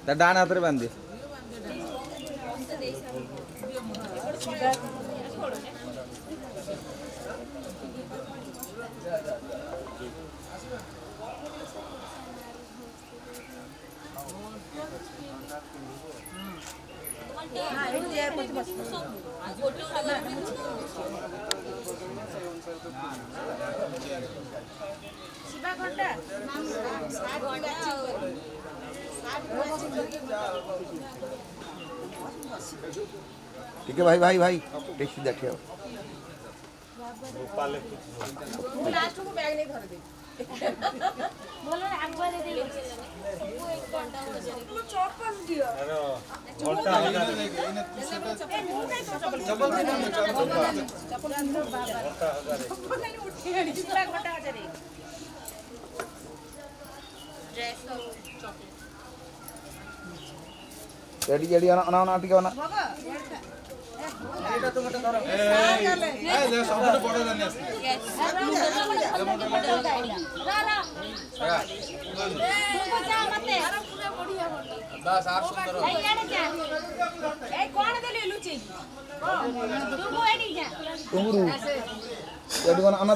ତା ଡାହାଣ ହାତରେ ବାନ୍ଧି शिवा घंटा ठीक है भाई भाई भाई टेक्सी देखिए लास्ट को बैग नहीं धर दे बोलो ना आग बारे दे वो 1 घंटा हो जाए वो चप्पल दियो घंटा ए मुंह नहीं चप्पल चप्पल नहीं उठी है शिवा घंटा आ जाए ड्रेस और चॉकलेट रेडी रेडी आना आना ठीक है ना এটা তো মতে ধরো এই যে সবটা বড় জানি আছে বাস আর সুন্দর এই কোন দেলি লুচি তুই এডি যা तुंगरू रेडी आना आना